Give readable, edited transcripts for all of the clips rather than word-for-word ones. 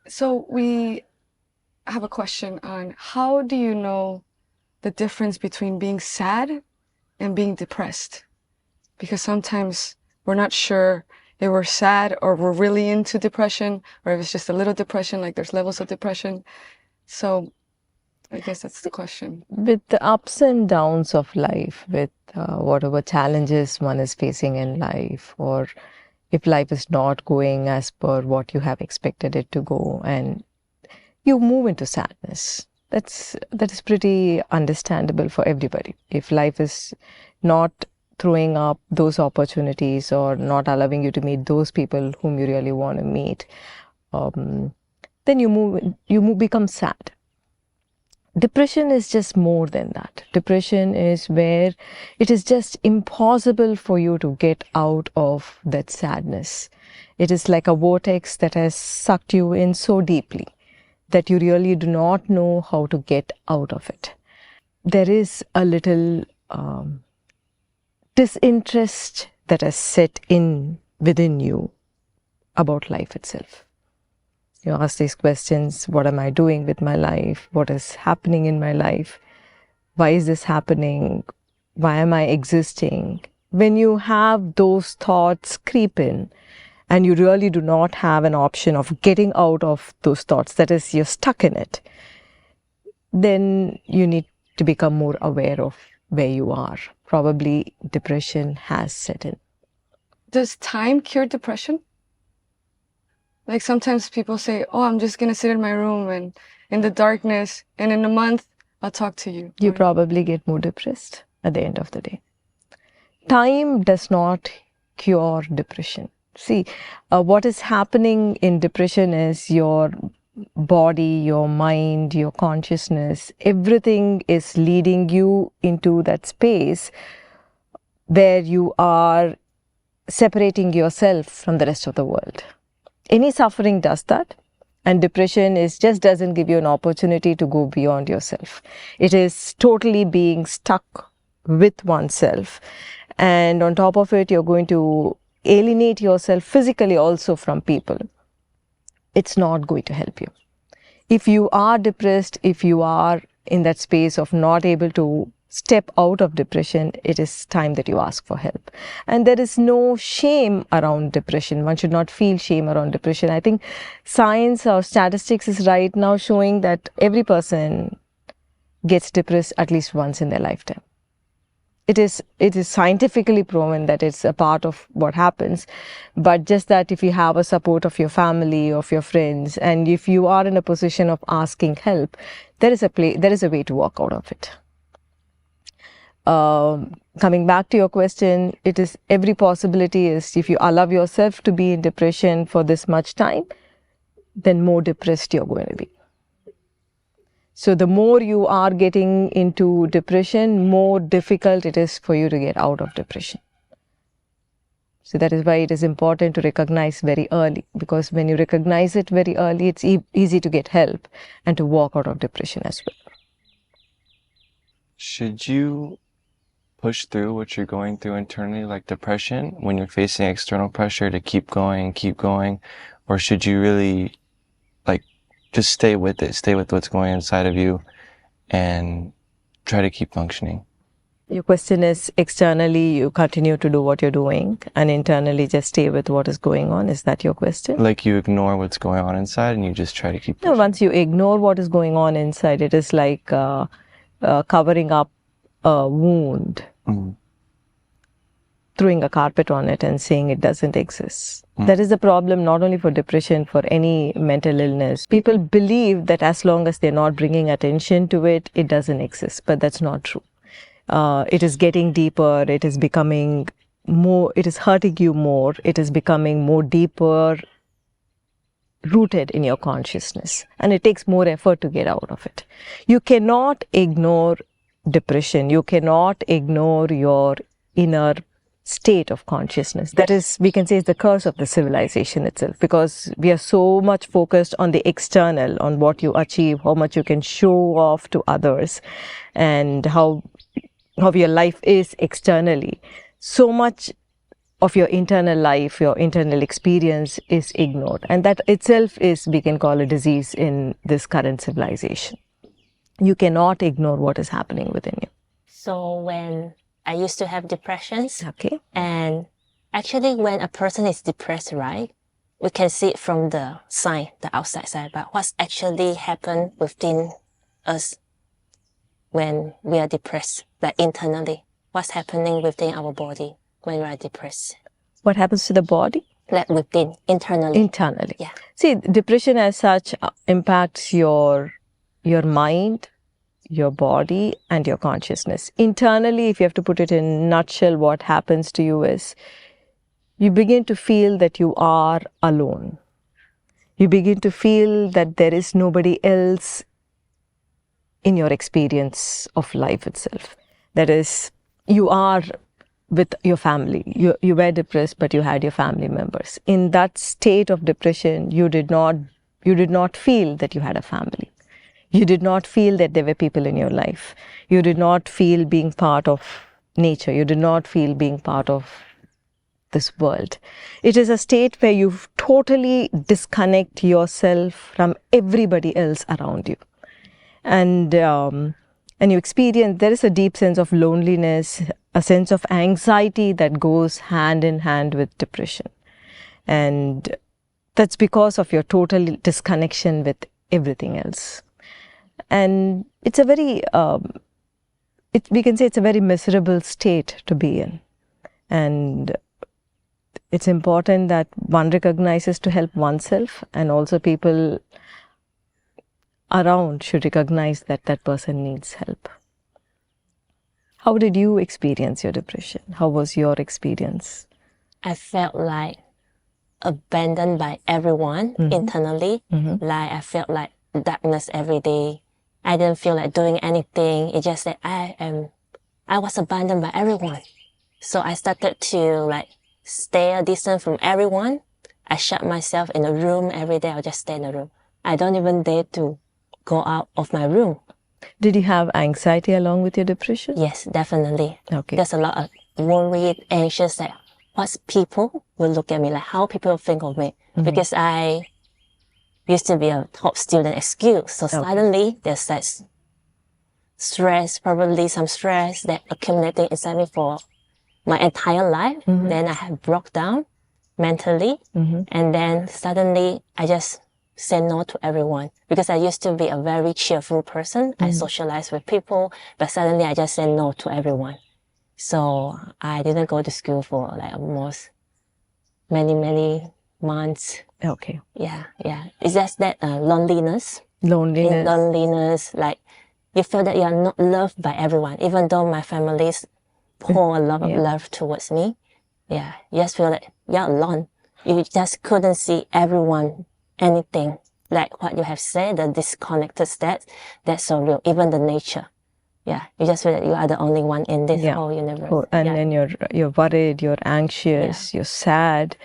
So we have a question on how do you know the difference between being sad and being depressed? Because sometimes we're not sure if we're sad or we're really into depression, or if it's just a little depression, like there's levels of depression. So I guess that's the question. With the ups and downs of life, with whatever challenges one is facing in life, or if life is not going as per what you have expected it to go, and you move into sadness. That is pretty understandable for everybody. If life is not throwing up those opportunities or not allowing you to meet those people whom you really want to meet, then you become sad. Depression is just more than that. Depression is where it is just impossible for you to get out of that sadness. It is like a vortex that has sucked you in so deeply that you really do not know how to get out of it. There is a little disinterest that has set in within you about life itself. You ask these questions: what am I doing with my life? What is happening in my life? Why is this happening? Why am I existing? When you have those thoughts creep in, and you really do not have an option of getting out of those thoughts, that is, you're stuck in it, then you need to become more aware of where you are. Probably depression has set in. Does time cure depression? Like sometimes people say, oh, I'm just going to sit in my room and in the darkness, and in a month, I'll talk to you. You probably get more depressed at the end of the day. Time does not cure depression. See, what is happening in depression is your body, your mind, your consciousness, everything is leading you into that space where you are separating yourself from the rest of the world. Any suffering does that, and depression just doesn't give you an opportunity to go beyond yourself. It is totally being stuck with oneself, and on top of it, you're going to alienate yourself physically also from people. It's not going to help you. If you are depressed, if you are in that space of not able to step out of depression, it is time that you ask for help. And there is no shame around depression. One should not feel shame around depression. I think science or statistics is right now showing that every person gets depressed at least once in their lifetime. It is scientifically proven that it's a part of what happens, but just that if you have a support of your family, of your friends, and if you are in a position of asking help, there is a way to walk out of it. Coming back to your question, it is every possibility is if you allow yourself to be in depression for this much time, then more depressed you're going to be. So the more you are getting into depression, more difficult it is for you to get out of depression. So that is why it is important to recognize very early, because when you recognize it very early, it's easy to get help and to walk out of depression as well. Should you push through what you're going through internally, like depression, when you're facing external pressure to keep going, or should you really just stay with what's going inside of you and try to keep functioning? Your question is, externally you continue to do what you're doing, and internally just stay with what is going on. Is that your question? Like you ignore what's going on inside and you just try to keep pushing? No, once you ignore what is going on inside, it is like covering up a wound, throwing a carpet on it and saying it doesn't exist. That is the problem not only for depression, for any mental illness. People believe that as long as they're not bringing attention to it, it doesn't exist, but that's not true. It is getting deeper, it is becoming more, it is hurting you more, it is becoming more deeper rooted in your consciousness, and it takes more effort to get out of it. You cannot ignore depression, you cannot ignore your inner state of consciousness. That is, we can say, is the curse of the civilization itself, because we are so much focused on the external, on what you achieve, how much you can show off to others, and how your life is externally. So much of your internal life, your internal experience is ignored. And that itself is, we can call a disease in this current civilization. You cannot ignore what is happening within you. So when I used to have depressions, Okay. and actually when a person is depressed, right, we can see it from the sign, the outside side, but what's actually happened within us when we are depressed, like internally, what's happening within our body when we are depressed, What happens to the body? like within, internally. Internally. Yeah. See, depression as such impacts your mind, your body, and your consciousness. Internally, if you have to put it in a nutshell, what happens to you is you begin to feel that you are alone. You begin to feel that there is nobody else in your experience of life itself. That is, you are with your family. You were depressed, but you had your family members. In that state of depression, you did not feel that you had a family. You did not feel that there were people in your life. You did not feel being part of nature. You did not feel being part of this world. It is a state where you totally disconnect yourself from everybody else around you. And you experience, there is a deep sense of loneliness, a sense of anxiety that goes hand in hand with depression. And that's because of your total disconnection with everything else. And it's a very, we can say it's a very miserable state to be in. And it's important that one recognizes to help oneself, and also people around should recognize that that person needs help. How did you experience your depression? How was your experience? I felt like abandoned by everyone internally. Like I felt like darkness every day. I didn't feel like doing anything. It's just that I was abandoned by everyone. So I started to like stay a distance from everyone. I shut myself in a room every day. I'll just stay in a room. I don't even dare to go out of my room. Did you have anxiety along with your depression? Yes, definitely. Okay. There's a lot of worried, anxious, like what people will look at me, like how people will think of me. Because I used to be a top student at school. So suddenly there's that stress, probably some stress that accumulated inside me for my entire life. Then I have broke down mentally. And then suddenly I just said no to everyone, because I used to be a very cheerful person. I socialized with people, but suddenly I just said no to everyone. So I didn't go to school for like almost many months. Okay. Yeah. It's just that loneliness. Loneliness. Like you feel that you are not loved by everyone, even though my family's pour a lot of love towards me. Yeah, you just feel like you're alone. You just couldn't see everyone, anything. Like what you have said, the disconnected state, that's so real. Even the nature. Yeah, you just feel that you are the only one in this whole universe. And then you're worried, you're anxious, you're sad.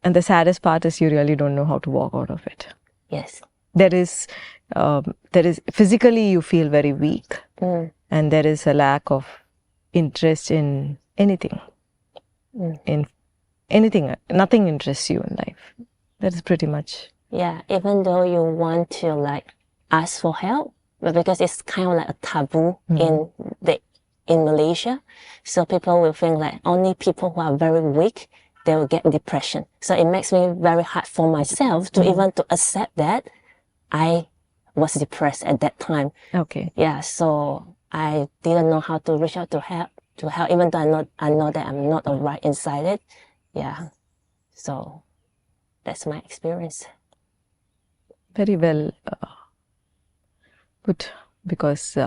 And the saddest part is you really don't know how to walk out of it. Yes. There is physically you feel very weak, and there is a lack of interest in anything. In anything, nothing interests you in life. That is pretty much. Yeah, even though you want to like ask for help, but because it's kind of like a taboo in Malaysia, so people will think like only people who are very weak, they will get depression. So it makes me very hard for myself to even to accept that I was depressed at that time. Okay. Yeah, so I didn't know how to reach out to help, even though I know that I'm not alright inside it. Yeah, so that's my experience. Very well put, because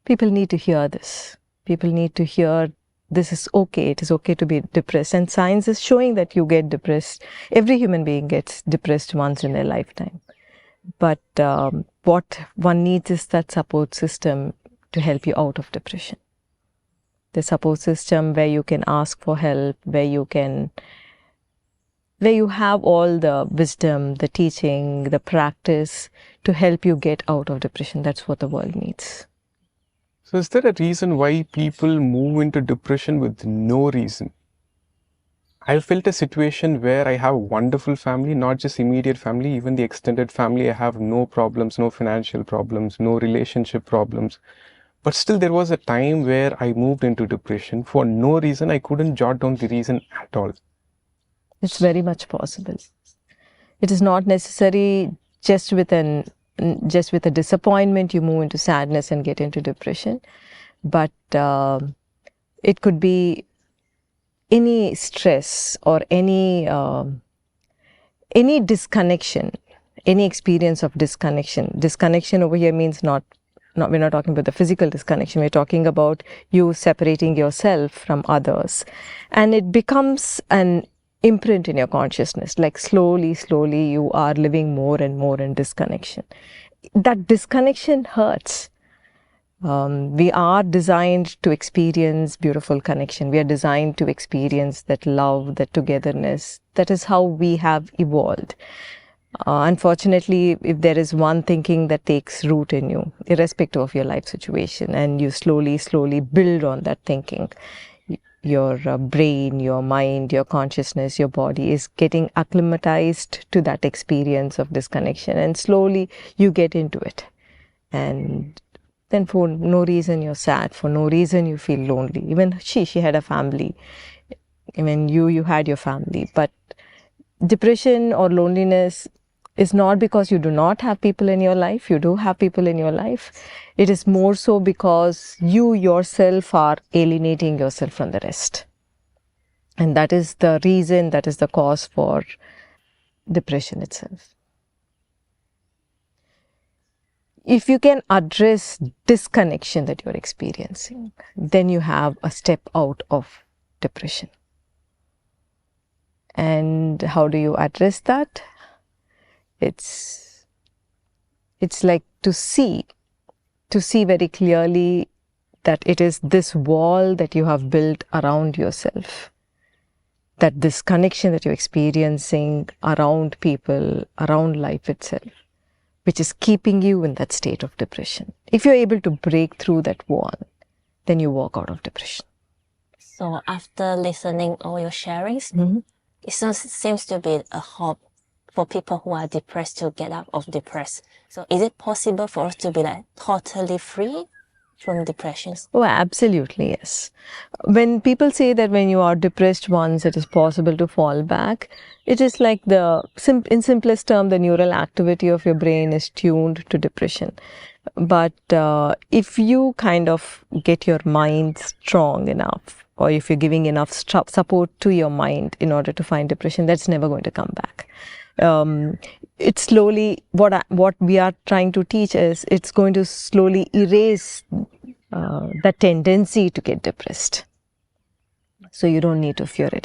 people need to hear this. People need to hear this is okay. It is okay to be depressed. And science is showing that you get depressed. Every human being gets depressed once in their lifetime. But what one needs is that support system to help you out of depression. The support system where you can ask for help, where you have all the wisdom, the teaching, the practice to help you get out of depression. That's what the world needs. So is there a reason why people move into depression with no reason? I felt a situation where I have a wonderful family, not just immediate family, even the extended family. I have no problems, no financial problems, no relationship problems. But still there was a time where I moved into depression. For no reason, I couldn't jot down the reason at all. It's very much possible. It is not necessary just with a disappointment you move into sadness and get into depression, but it could be any stress or any disconnection, any experience of disconnection. Disconnection over here means not we're not talking about the physical disconnection. We're talking about you separating yourself from others, and it becomes an imprint in your consciousness. Like slowly you are living more and more in disconnection. That disconnection hurts. We are designed to experience beautiful connection. We are designed to experience that love, that togetherness. That is how we have evolved. Unfortunately, if there is one thinking that takes root in you, irrespective of your life situation, and you slowly build on that thinking, your brain, your mind, your consciousness, your body is getting acclimatized to that experience of disconnection, and slowly you get into it. And then for no reason you're sad, for no reason you feel lonely. Even she had a family. Even you had your family. But depression or loneliness is not because you do not have people in your life. You do have people in your life. It is more so because you yourself are alienating yourself from the rest. And that is the reason, that is the cause for depression itself. If you can address disconnection that you're experiencing, then you have a step out of depression. And how do you address that? It's like to see very clearly that it is this wall that you have built around yourself, that this connection that you're experiencing around people, around life itself, which is keeping you in that state of depression. If you're able to break through that wall, then you walk out of depression. So after listening all your sharings, it seems to be a hope for people who are depressed to get out of depression. So is it possible for us to be like totally free from depression? Oh, absolutely, yes. When people say that when you are depressed once, it is possible to fall back, it is like in simplest term, the neural activity of your brain is tuned to depression. But if you kind of get your mind strong enough, or if you're giving enough support to your mind in order to find depression, that's never going to come back. It's slowly, what we are trying to teach is, it's going to slowly erase the tendency to get depressed. So you don't need to fear it.